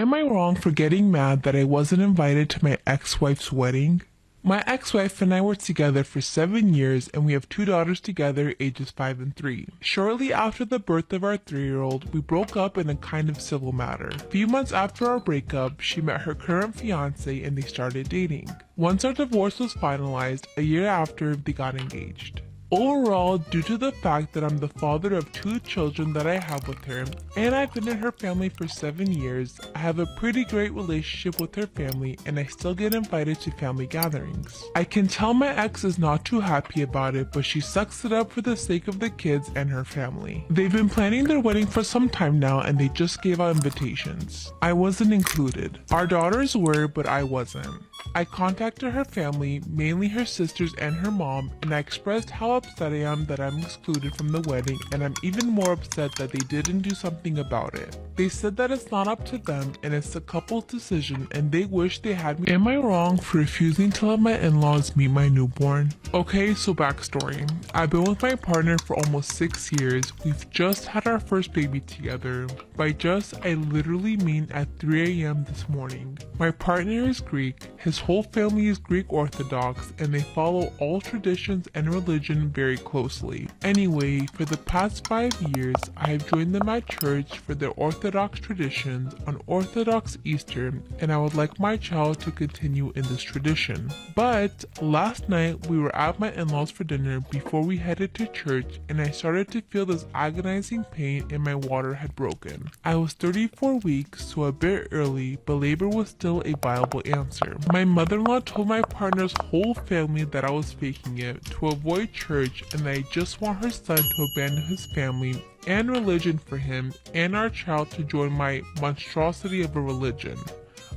Am I wrong for getting mad that I wasn't invited to my ex-wife's wedding? My ex-wife and I were together for 7 years and we have 2 daughters together, ages 5 and 3. Shortly after the birth of our 3-year-old, we broke up in a kind of civil matter. A few months after our breakup, she met her current fiance and they started dating. Once our divorce was finalized, a year after, they got engaged. Overall, due to the fact that I'm the father of 2 children that I have with her, and I've been in her family for 7 years, I have a pretty great relationship with her family and I still get invited to family gatherings. I can tell my ex is not too happy about it, but she sucks it up for the sake of the kids and her family. They've been planning their wedding for some time now and they just gave out invitations. I wasn't included. Our daughters were, but I wasn't. I contacted her family, mainly her sisters and her mom, and I expressed how upset I am that I'm excluded from the wedding, and I'm even more upset that they didn't do something about it. They said that it's not up to them and it's the couple's decision and they wish they had me. Am I wrong for refusing to let my in-laws meet my newborn? Okay, so backstory. I've been with my partner for almost 6 years. We've just had our first baby together. By just, I literally mean at 3 a.m. this morning. My partner is Greek, his whole family is Greek Orthodox, and they follow all traditions and religion very closely. Anyway, for the past 5 years, I have joined them at church for their Orthodox traditions on Orthodox Easter, and I would like my child to continue in this tradition. But last night we were at my in-laws for dinner before we headed to church, and I started to feel this agonizing pain and my water had broken. I was 34 weeks, so a bit early, but labor was still a viable answer. My mother-in-law told my partner's whole family that I was faking it to avoid church and that I just want her son to abandon his family and religion for him and our child to join my monstrosity of a religion.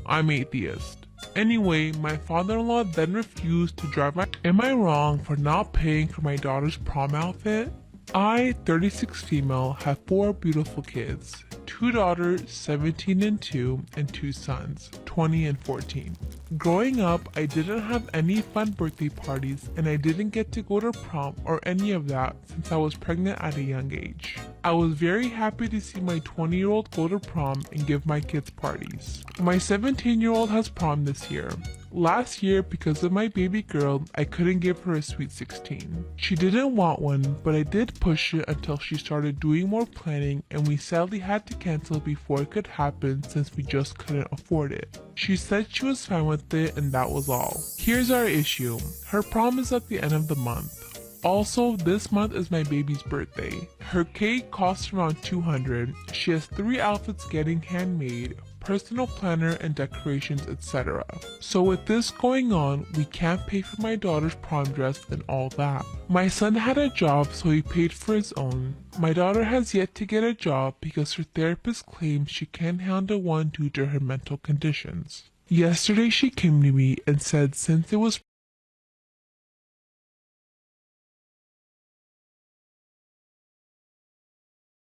I'm atheist. Anyway, my father-in-law then refused to drive my— Am I wrong for not paying for my daughter's prom outfit? I, 36 female, have 4 beautiful kids. 2 daughters, 17 and 2, and 2 sons, 20 and 14. Growing up, I didn't have any fun birthday parties and I didn't get to go to prom or any of that since I was pregnant at a young age. I was very happy to see my 20-year-old go to prom and give my kids parties. My 17-year-old has prom this year. Last year, because of my baby girl, I couldn't give her a sweet 16. She didn't want one, but I did push it until she started doing more planning and we sadly had to cancel before it could happen since we just couldn't afford it. She said she was fine with it and that was all. Here's our issue. Her prom is at the end of the month. Also, this month is my baby's birthday. Her cake costs around $200. She has 3 outfits getting handmade, personal planner and decorations, etc. So with this going on, we can't pay for my daughter's prom dress and all that. My son had a job, so he paid for his own. My daughter has yet to get a job because her therapist claims she can't handle one due to her mental conditions. Yesterday she came to me and said since it was